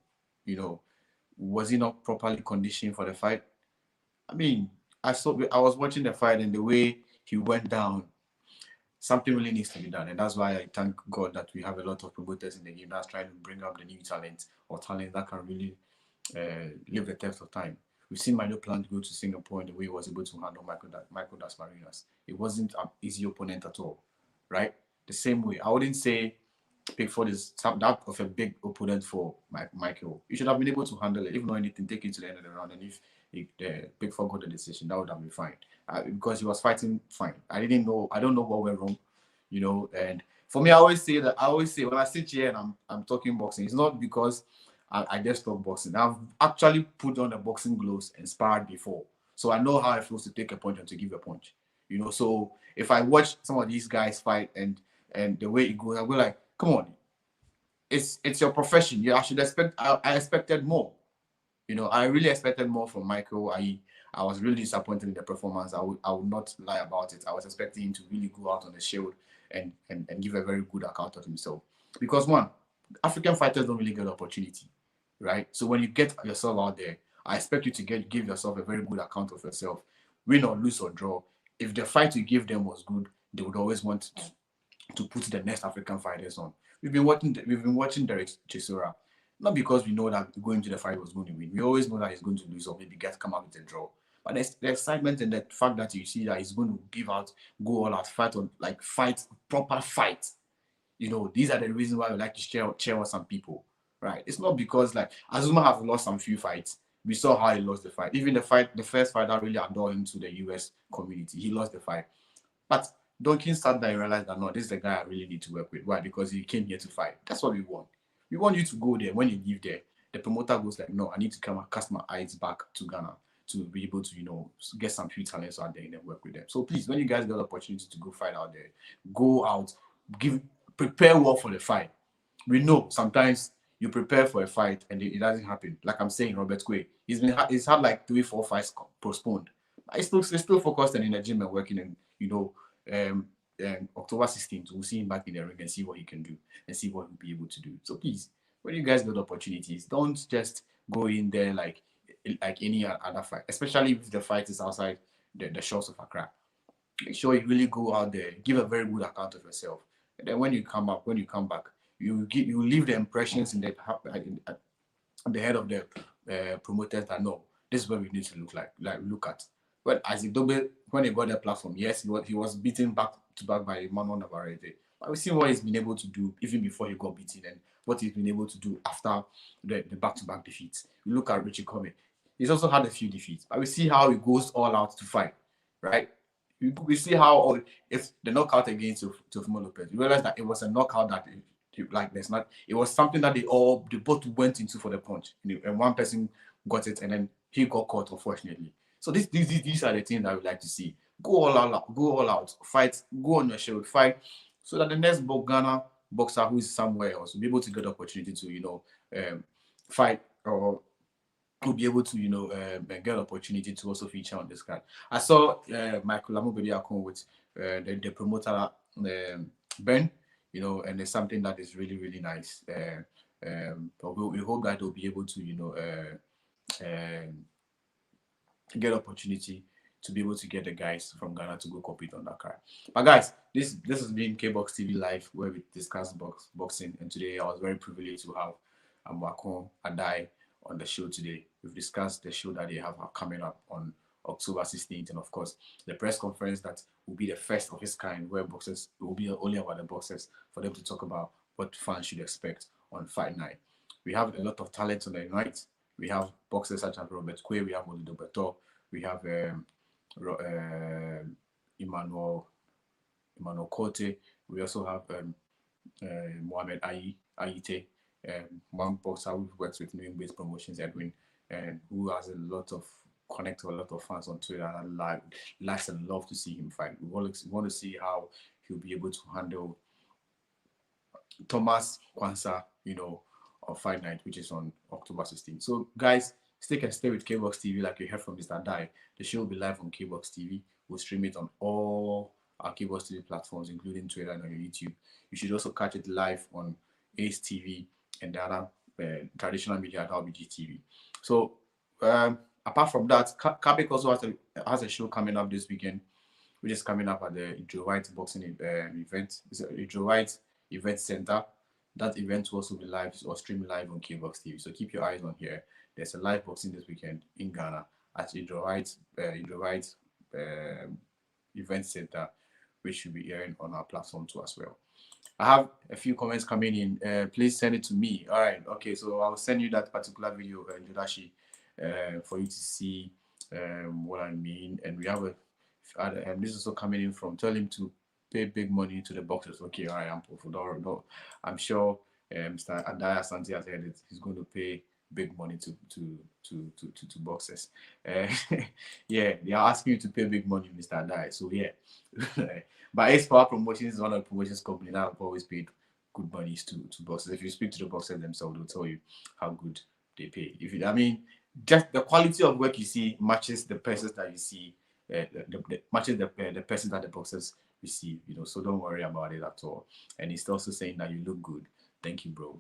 Was he not properly conditioned for the fight? I mean, I was watching the fight and the way he went down, something really needs to be done. And that's why I thank God that we have a lot of promoters in the game that's trying to bring up the new talent or talent that can really live the test of time. We've seen Milo Plant go to Singapore and the way he was able to handle Michael Das Marinas. It wasn't an easy opponent at all, right? The same way, I wouldn't say Pickford is that of a big opponent for Michael. You should have been able to handle it. If not anything, take it to the end of the round. And if Pickford got the decision, that would have been fine. Because he was fighting fine. I don't know what went wrong, And for me, I always say when I sit here and I'm talking boxing, it's not because I just stop boxing. I've actually put on the boxing gloves and sparred before. So I know how it feels to take a punch and to give a punch. So if I watch some of these guys fight and the way it goes, I go like, come on, it's your profession. I should expect. I expected more. I really expected more from Michael. I was really disappointed in the performance. I would not lie about it. I was expecting him to really go out on the shield and give a very good account of himself. Because one, African fighters don't really get the opportunity, right? So when you get yourself out there, I expect you to give yourself a very good account of yourself. Win or lose or draw. If the fight you give them was good, they would always want to put the next African fighters on. We've been watching Derek Chisora, not because we know that going to the fight was going to win. We always know that he's going to lose or maybe come out with a draw. But the excitement and the fact that you see that he's going to go all out, proper fight. These are the reasons why we like to cheer on some people, right? It's not because like Azuma have lost some few fights. We saw how he lost the fight. Even the first fight that really adored him to the US community, he lost the fight. But Duncan sat there and realized that no, this is the guy I really need to work with. Why? Because he came here to fight. That's what we want. We want you to go there. When you leave there, the promoter goes like, no, I need to come and cast my eyes back to Ghana to be able to, get some few talents out there and then work with them. So please, when you guys get the opportunity to go fight out there, go out, prepare well for the fight. We know sometimes you prepare for a fight and it doesn't happen. Like I'm saying, Robert Quay, he's had like 3-4 fights postponed. He's still focused and in the gym and working and October 16th, we'll see him back in the ring and see what he can do and see what he'll be able to do. So please, when you guys get opportunities, don't just go in there like any other fight, especially if the fight is outside the shores of Accra. Make sure you really go out there, give a very good account of yourself. And then when you come back, you leave the impressions in the head of the promoters that no, this is what we need to look at. But as Idobe, when he got the platform, yes, he was beaten back to back by Emmanuel Navarrete. But we've seen what he's been able to do even before he got beaten and what he's been able to do after the back-to-back defeats. We look at Richie Comey. He's also had a few defeats, but we see how he goes all out to fight, right? We see how if the knockout against Teofimo Lopez, you realize that it was a knockout that it was something that they both went into for the punch, and one person got it and then he got caught, unfortunately. So these are the things that I would like to see. Go all out, fight, go on your shield, fight, so that the next Ghana boxer who is somewhere else will be able to get the opportunity to fight or will be able to get an opportunity to also feature on this card. I saw Michael Amoako with the promoter Ben, and it's something that is really, really nice. But we hope that they'll be able to get opportunity to be able to get the guys from Ghana to go compete on that card. But guys, this has been KBOXtv Live, where we discuss boxing, and today I was very privileged to have Amoako Adae on the show today. We've discussed the show that they have coming up on October 16th, and of course, the press conference that will be the first of its kind, where boxers will be only about the boxers for them to talk about what fans should expect on Fight Night. We have a lot of talent on the night. We have boxers such as Robert Quay, we have Adae Opoku, we have Emmanuel Kote. We also have Mohamed Ayite, one boxer who works with New Based Promotions, Edwin, and who has a lot of fans on Twitter and likes and love to see him fight. We want to see how he'll be able to handle Thomas Kwanzaa, on Fight Night, which is on October 16th. So, guys, stay with KBOXtv, like you heard from Mr. Adae. The show will be live on KBOXtv. We'll stream it on all our KBOXtv platforms, including Twitter and on YouTube. You should also catch it live on Ace TV and the other traditional media, RBG TV. So, apart from that, KBOX also has a show coming up this weekend, which is coming up at the Joe White boxing event. It's a Joe White Event Center. That event will also be live or streamed live on KBOXtv. So keep your eyes on here. There's a live boxing this weekend in Ghana at Joe White Event Center, which should be airing on our platform too as well. I have a few comments coming in. Please send it to me. All right. Okay. So I'll send you that particular video, Jodashi, for you to see what I mean. And we have this is also coming in from tell him to pay big money to the boxers. Okay, all right, I'm sure Mr. Adae Asante has heard it. He's going to pay big money to boxers. Yeah, they are asking you to pay big money, Mr. Adae. So yeah, but Ace Power Promotions is one of the promotions company that have always paid good monies to boxers. If you speak to the boxers themselves, they'll tell you how good they pay. Just the quality of work you see matches the persons that you see. Matches the person that the boxers receive, so don't worry about it at all. And he's also saying that you look good. Thank you, bro.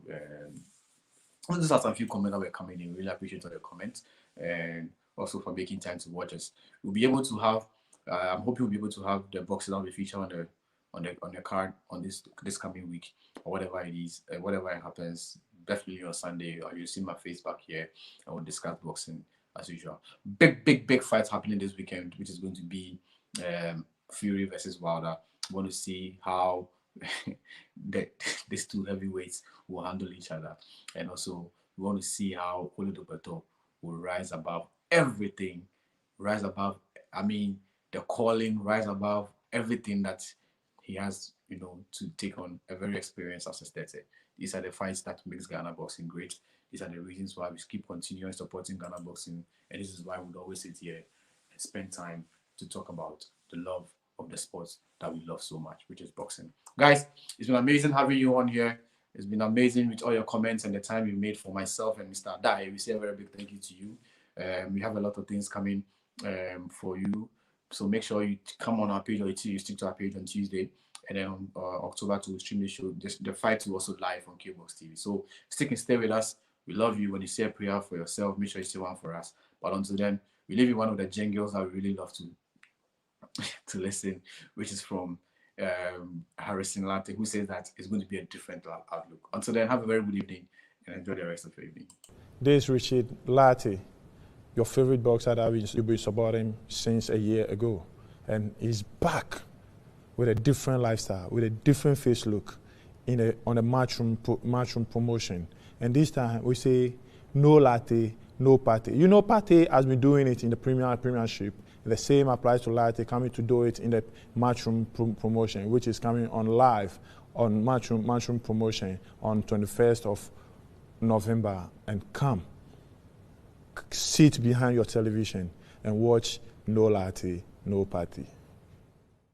Just have a few comments that were coming in. Really appreciate all your comments, and also for making time to watch us. We'll be able to have I'm hoping we'll be able to have the boxes on the feature on the card on this coming week, or whatever it is, whatever it happens, definitely on Sunday, or you'll see my face back here and we'll discuss boxing as usual. Big fights happening this weekend, which is going to be Fury versus Wilder. We want to see how these two heavyweights will handle each other, and also we want to see how Adae Opoku will rise above everything, the calling, rise above everything that he has, to take on a very experienced assistant. These are the fights that makes Ghana boxing great. These are the reasons why we keep continuing supporting Ghana boxing, and this is why we'd always sit here and spend time to talk about the love of the sports that we love so much, which is boxing. Guys, it's been amazing having you on here. It's been amazing with all your comments and the time you made for myself and Mr. Adae. We say a very big thank you to you. We have a lot of things coming for you, so make sure you come on our page, or you stick to our page on Tuesday, and then on October to stream the show. The fight is also live on KBOXtv. So stick and stay with us. We love you. When you say a prayer for yourself, make sure you say one for us. But until then, we leave you one of the jingles that we really love to listen, which is from Harrison Latte, who says that it's going to be a different outlook. Until then, have a very good evening and enjoy the rest of your evening. This is Richard Latte, your favorite boxer that you've been supporting since a year ago. And he's back with a different lifestyle, with a different face look on a matchroom promotion. And this time we say no latte, no party. Party has been doing it in the Premiership. The same applies to Latte, coming to do it in the matchroom promotion, which is coming on live on matchroom promotion on 21st of November. And come, sit behind your television and watch No Latte, No Party.